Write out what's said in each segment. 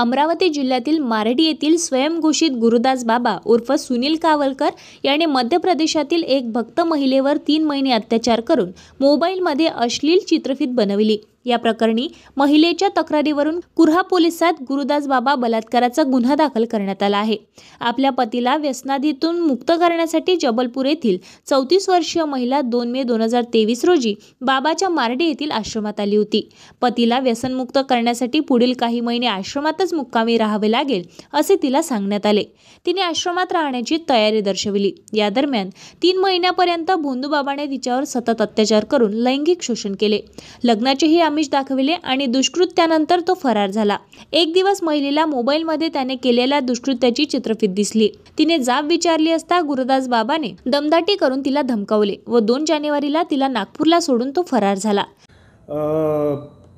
अमरावती जिल्ह्यातील मारडी येथील स्वयंघोषित गुरुदास बाबा उर्फ सुनील कावलकर याने मध्य प्रदेशातील एक भक्त महिलेवर 3 महिने अत्याचार करून मोबाईलमध्ये अश्लील चित्रफित बनवली। या प्रकरणी महिलेच्या तक्रारीवरून कुर्हा पोलिसात गुरुदास बाबा बलात्काराचा गुन्हा दाखल करण्यात आला आहे। आपल्या पतीला व्यसनाधीतून मुक्त करण्यासाठी जबलपूर येथील 34 वर्षीय महिला 2 मे 2023 रोजी बाबाच्या मारडी येथील आश्रमात आली होती। पतीला व्यसनमुक्त करण्यासाठी पुढील काही महिने आश्रमातच मुक्कामी राहावे लागेल असे तिला सांगण्यात आले। तिने आश्रमात राहण्याची तयारी दर्शवली। या दरम्यान 3 महिन्यापर्यंत भोंदूबाबाने तिच्यावर सतत अत्याचार करून लैंगिक शोषण केले। लग्नाचेही आमिष दाखविले आणि दुष्कृत्यानंतर तो फरार झाला। एक दिवस महिलेला मोबाईलमध्ये त्याने केलेल्या दुष्कृत्याची चित्रफित दिसली। तिने जाब विचारली असता गुरुदास बाबाने दमदाटी करून तिला धमकावले व 2 जानेवारीला तिला नागपूरला सोडून तो फरार झाला।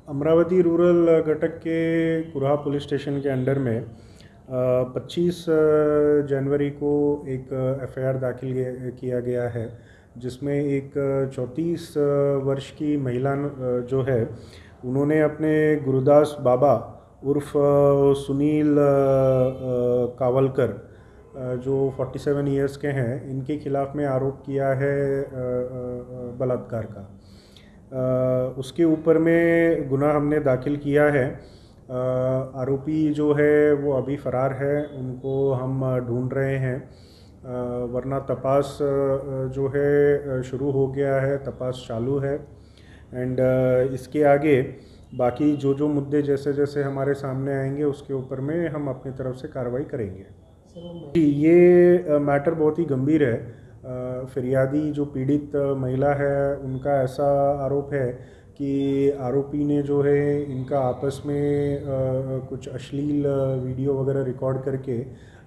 अमरावती रूरल घटक के कुर्हा पुलिस स्टेशन के अंडर में 25 जनवरी को एक एफआईआर दाखिल किया गया है, जिसमें एक 34 वर्ष की महिला जो है उन्होंने अपने गुरुदास बाबा उर्फ सुनील कावलकर जो 47 इयर्स के हैं, इनके खिलाफ़ में आरोप किया है बलात्कार का। उसके ऊपर में गुनाह हमने दाखिल किया है। आरोपी जो है वो अभी फ़रार है, उनको हम ढूंढ रहे हैं, वरना तपास जो है शुरू हो गया है, तपास चालू है। एंड इसके आगे बाकी जो मुद्दे जैसे जैसे हमारे सामने आएंगे उसके ऊपर में हम अपनी तरफ से कार्रवाई करेंगे। ये मैटर बहुत ही गंभीर है। फिरियादी जो पीड़ित महिला है, उनका ऐसा आरोप है कि आरोपी ने जो है इनका आपस में कुछ अश्लील वीडियो वगैरह रिकॉर्ड करके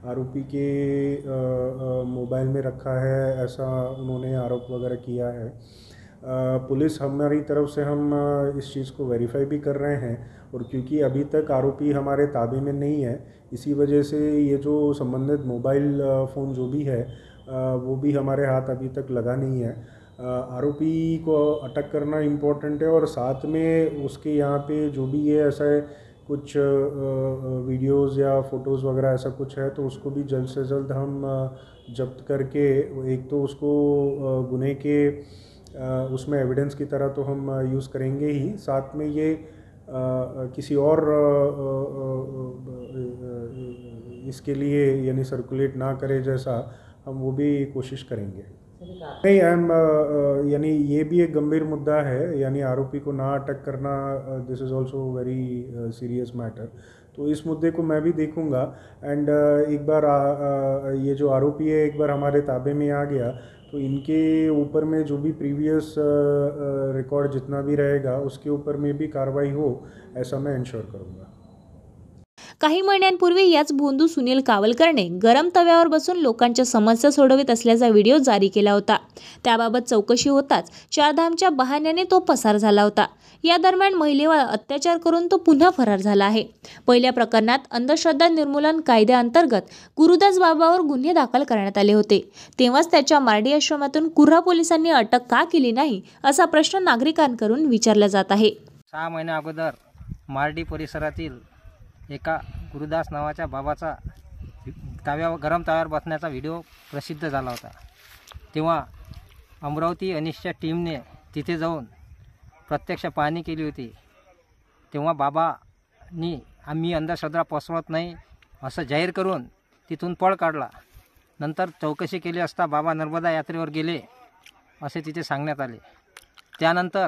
आरोपी के मोबाइल में रखा है, ऐसा उन्होंने आरोप वगैरह किया है। पुलिस हमारी तरफ से हम इस चीज़ को वेरीफाई भी कर रहे हैं, और क्योंकि अभी तक आरोपी हमारे ताबे में नहीं है, इसी वजह से ये जो संबंधित मोबाइल फ़ोन जो भी है वो भी हमारे हाथ अभी तक लगा नहीं है। आरोपी को अटक करना इम्पोर्टेंट है, और साथ में उसके यहाँ पे जो भी ये ऐसा है कुछ वीडियोज़ या फ़ोटोज़ वगैरह ऐसा कुछ है, तो उसको भी जल्द से जल्द हम जब्त करके एक तो उसको गुने के उसमें एविडेंस की तरह तो हम यूज़ करेंगे ही, साथ में ये किसी और इसके लिए यानी सर्कुलेट ना करे जैसा हम वो भी कोशिश करेंगे। नहीं, यानी ये भी एक गंभीर मुद्दा है, यानी आरोपी को ना अटक करना, this is also very serious matter. तो इस मुद्दे को मैं भी देखूंगा। एंड एक बार ये जो आरोपी है एक बार हमारे ताबे में आ गया तो इनके ऊपर में जो भी प्रीवियस रिकॉर्ड जितना भी रहेगा उसके ऊपर में भी कार्रवाई हो, ऐसा मैं इंश्योर करूँगा। काही महिन्यांपूर्वी याच भोंदू सुनील कावलकरने गरम तव्यावर बसून लोकांच्या समस्या सोडवित असल्याचा व्हिडिओ जारी केला होता। त्याबाबत चौकशी होताच चारधामच्या बहाण्याने तो पसार झाला होता। या दरम्यान महिलेवर अत्याचार करून तो पुन्हा फरार झाला आहे। पहिल्या प्रकरणात अंधश्रद्धा निर्मूलन कायद्याअंतर्गत गुरुदास बाबावर गुन्हे दाखल करण्यात आले होते। तेव्हाच त्याच्या मारडी आश्रमातून कुर्हा पोलिसांनी अटक का केली नाही असा प्रश्न नागरिकांकडून विचारला जात आहे। 6 महिन्या अगोदर मारडी परिसरातील एका गुरुदास नावाच्या बाबाचा गरम तव्यावर बसण्याचा व्हिडिओ प्रसिद्ध झाला होता। तेव्हा अमरावती अनिशच्या टीमने तिथे जाऊन प्रत्यक्ष पाहणी केली होती। तेव्हा बाबांनी आम्ही अंधश्रद्धा पसरवत नाही असं जाहीर करून तिथून पळ काढला। नंतर चौकशी केली असता बाबा नर्मदा यात्रेवर गेले असे तिथे सांगण्यात आले। त्यानंतर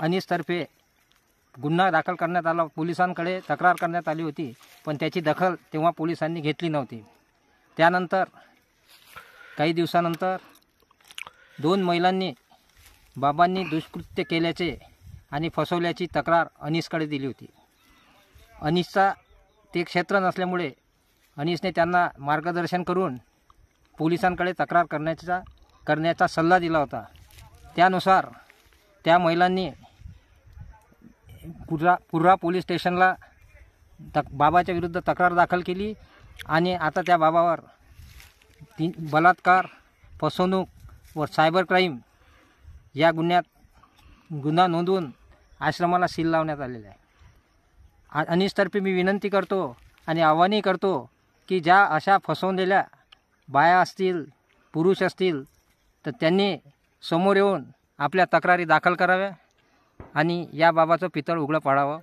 अनिशतर्फे गुन्हा दाखल करण्यात आला, पोलिसांकडे तक्रार करण्यात आली होती, पण त्याची दखल तेव्हा पोलिसांनी घेतली नव्हती। त्यानंतर काही दिवसानंतर 2 महिलांनी बाबांनी दुष्कृत्य केल्याचे आणि फसवल्याची तक्रार अनिशकडे दिली होती। अनिशचा ते क्षेत्र नसल्यामुळे अनिशने त्यांना मार्गदर्शन करून पोलिसांकडे तक्रार करण्याचा सल्ला दिला होता। त्यानुसार त्या महिलांनी कुर्हा पोलीस स्टेशनला बाबाच्या विरुद्ध तक्रार दाखल केली आणि आता त्या बाबावर बलात्कार, फसवणूक व सायबर क्राईम या गुन्हा नोंदवून आश्रमाला सील लावण्यात आलेला आहे। अनिसतर्फे मी विनंती करतो आणि आव्हानही करतो की ज्या अशा फसवलेल्या बाया असतील, पुरुष असतील, तर त्यांनी समोर येऊन आपल्या तक्रारी दाखल कराव्या आणि या बाबाचं पितळ उघडं पाडावं.